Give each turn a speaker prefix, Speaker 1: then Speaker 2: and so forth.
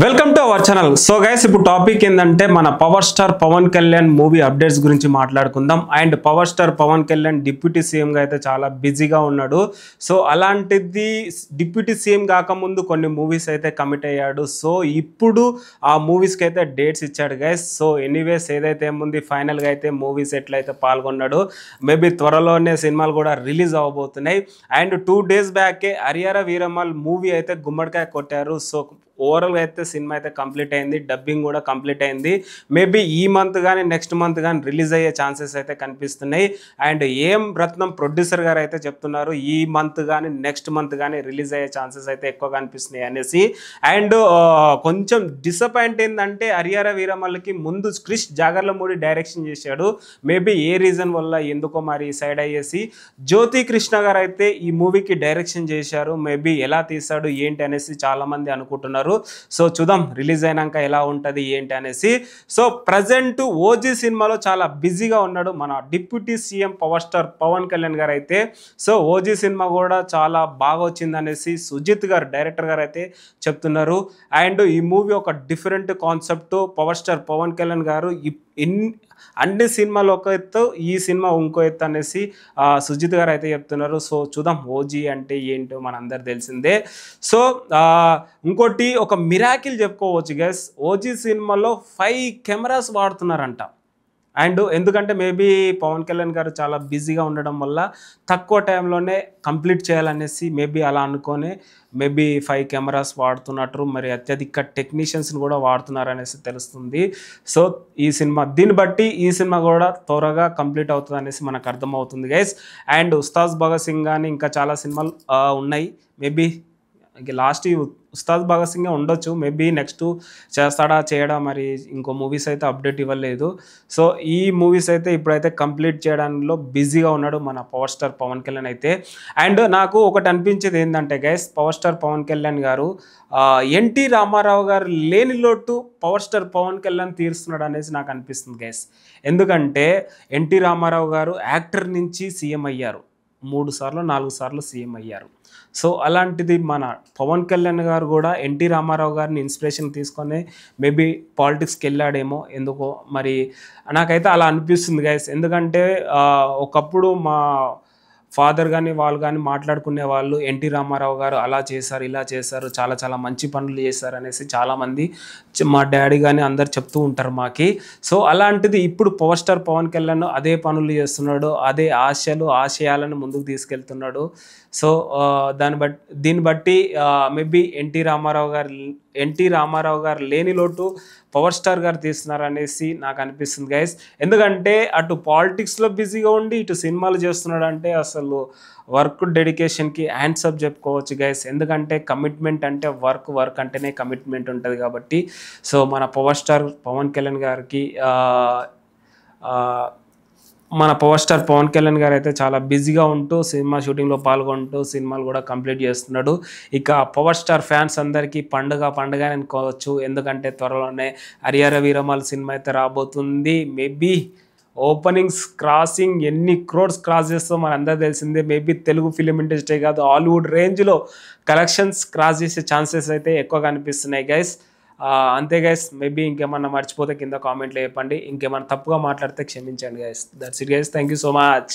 Speaker 1: Welcome to our channel. So guys, ఇప్పుడు topic ఏంటంటే మన power star Pawan Kalyan movie updates గురించి మాట్లాడుకుందాం. And power star Pawan Kalyan deputy సీఎంగా అయితే చాలా బిజీగా ఉన్నాడు. సో అలాంటిది డిప్యూటీ సీఎం కాకముందు కొన్ని మూవీస్ అయితే కమిట్ అయ్యాడు. సో ఇప్పుడు ఆ మూవీస్కి అయితే డేట్స్ ఇచ్చాడు గైస్. సో ఎనీవేస్ ఏదైతే ఏముంది, ఫైనల్గా అయితే మూవీస్ ఎట్లయితే పాల్గొన్నాడు. మేబీ త్వరలోనే సినిమాలు కూడా రిలీజ్ అవ్వబోతున్నాయి. అండ్ 2 days బ్యాకే హరిహర వీరమల్ మూవీ అయితే గుమ్మడికాయ కొట్టారు. సో ఓవరాల్గా అయితే సినిమా అయితే కంప్లీట్ అయింది, డబ్బింగ్ కూడా కంప్లీట్ అయింది. మేబీ ఈ మంత్ కానీ నెక్స్ట్ మంత్ కానీ రిలీజ్ అయ్యే ఛాన్సెస్ అయితే కనిపిస్తున్నాయి. అండ్ ఏం రత్నం ప్రొడ్యూసర్ గారు అయితే చెప్తున్నారు, ఈ మంత్ కానీ నెక్స్ట్ మంత్ కానీ రిలీజ్ అయ్యే ఛాన్సెస్ అయితే ఎక్కువ కనిపిస్తున్నాయి అనేసి. అండ్ కొంచెం డిసప్పాయింట్ ఏంటంటే హరిహర వీరమల్కి ముందు క్రిష్ జాగర్లమూడి డైరెక్షన్ చేశాడు. మేబీ ఏ రీజన్ వల్ల ఎందుకో మరి సైడ్ అయ్యేసి జ్యోతి కృష్ణ గారు అయితే ఈ మూవీకి డైరెక్షన్ చేశారు. మేబీ ఎలా తీశాడు ఏంటి అనేసి చాలామంది అనుకుంటున్నారు. సో చూద్దాం రిలీజ్ అయినాక ఎలా ఉంటుంది ఏంటి అనేసి. సో ప్రజెంట్ ఓజీ సినిమాలో చాలా బిజీగా ఉన్నాడు మన deputy CM power star Pawan Kalyan గారు అయితే. సో ఓజీ సినిమా కూడా చాలా బాగా వచ్చింది అనేసి సుజిత్ గారు, డైరెక్టర్ గారు అయితే చెప్తున్నారు. అండ్ ఈ మూవీ ఒక different concept. Power star Pawan Kalyan గారు అన్ని సినిమాలు ఒక ఎత్తు, ఈ సినిమా ఇంకో ఎత్తు అనేసి సుజిత్ గారు అయితే చెప్తున్నారు. సో చూద్దాం ఓజీ అంటే ఏంటో మనందరు తెలిసిందే. సో ఇంకోటి ఒక మిరాకిల్ చెప్పుకోవచ్చు గైస్, ఓజీ సినిమాలో 5 కెమెరాస్ వాడుతున్నారంట. అండ్ ఎందుకంటే మేబీ పవన్ కళ్యాణ్ గారు చాలా బిజీగా ఉండడం వల్ల తక్కువ టైంలోనే కంప్లీట్ చేయాలనేసి మేబీ అలా అనుకొని మేబీ 5 కెమెరాస్ వాడుతున్నట్టు, మరి అత్యధిక టెక్నీషియన్స్ని కూడా వాడుతున్నారు అనేసి తెలుస్తుంది. సో దీన్ని బట్టి ఈ సినిమా కూడా త్వరగా కంప్లీట్ అవుతుంది అనేసి మనకు అర్థమవుతుంది గైస్. అండ్ ఉస్తాద్ భగత్ సింగ్ కానీ ఇంకా చాలా సినిమాలు ఉన్నాయి. మేబీ లాస్ట్ ఉస్తాద్ భగత్ సింగ్ ఉండొచ్చు, మేబీ నెక్స్ట్ చేస్తాడా చేయడా మరి ఇంకో మూవీస్ అయితే అప్డేట్ ఇవ్వలేదు. సో ఈ మూవీస్ అయితే ఇప్పుడైతే కంప్లీట్ చేయడంలో బిజీగా ఉన్నాడు మన పవర్ స్టార్ పవన్ కళ్యాణ్ అయితే. అండ్ నాకు ఒకటి అనిపించేది ఏంటంటే guys, power star Pawan Kalyan గారు ఎన్టీ రామారావు గారు లేని లోటు పవర్ స్టార్ పవన్ కళ్యాణ్ తీరుస్తున్నాడు అనేసి నాకు అనిపిస్తుంది గైస్. ఎందుకంటే ఎన్టీ రామారావు గారు యాక్టర్ నుంచి సీఎం అయ్యారు, 3 సార్లు 4 సార్లు సీఎం అయ్యారు. సో అలాంటిది మన పవన్ కళ్యాణ్ గారు కూడా ఎన్టీ రామారావు గారిని ఇన్స్పిరేషన్ తీసుకొని మేబీ పాలిటిక్స్కి వెళ్ళాడేమో, ఎందుకో మరి నాకైతే అలా అనిపిస్తుంది గైస్. ఎందుకంటే ఒకప్పుడు మా ఫాదర్ కానీ వాళ్ళు కానీ మాట్లాడుకునే వాళ్ళు, ఎన్టీ రామారావు గారు అలా చేశారు ఇలా చేశారు, చాలా చాలా మంచి పనులు చేశారు అనేసి చాలామంది మా డాడీ కానీ అందరు చెప్తూ ఉంటారు మాకి. సో అలాంటిది ఇప్పుడు పవర్ స్టార్ పవన్ కళ్యాణ్ అదే పనులు చేస్తున్నాడు, అదే ఆశయాలను ముందుకు తీసుకెళ్తున్నాడు. సో దీన్ని బట్టి మేబీ ఎన్టీ రామారావు గారు లేని లోటు పవర్ స్టార్ గారు తీస్తున్నారు అనేసి నాకు అనిపిస్తుంది గైస్. ఎందుకంటే అటు పాలిటిక్స్లో బిజీగా ఉండి ఇటు సినిమాలు చేస్తున్నాడు అంటే అసలు వర్క్ డెడికేషన్కి హ్యాండ్స్ అప్ చెప్పుకోవచ్చు గైస్. ఎందుకంటే కమిట్మెంట్ అంటే వర్క్ అంటేనే కమిట్మెంట్ ఉంటుంది కాబట్టి. సో మన పవర్ స్టార్ పవన్ కళ్యాణ్ గారికి గారు అయితే చాలా బిజీగా ఉంటూ సినిమా షూటింగ్లో పాల్గొంటూ సినిమాలు కూడా కంప్లీట్ చేస్తున్నాడు. ఇక పవర్ స్టార్ ఫ్యాన్స్ అందరికీ పండుగ అనుకోవచ్చు. ఎందుకంటే త్వరలోనే హరిహర వీరమల్ సినిమా అయితే రాబోతుంది. మేబీ ఓపెనింగ్స్ క్రాసింగ్ ఎన్ని క్రోడ్స్ క్రాస్ చేస్తో మన అందరూ తెలిసిందే. మేబీ తెలుగు ఫిలిం ఇండస్ట్రీ కాదు, హాలీవుడ్ రేంజ్లో కలెక్షన్స్ క్రాస్ చేసే ఛాన్సెస్ అయితే ఎక్కువగా కనిపిస్తున్నాయి గైస్. అంతే గైస్, మేబీ ఇంకేమన్నా మర్చిపోతే కింద కామెంట్లో చెప్పండి, ఇంకేమన్నా తప్పుగా మాట్లాడితే క్షమించండి guys. That's it guys, thank you so much.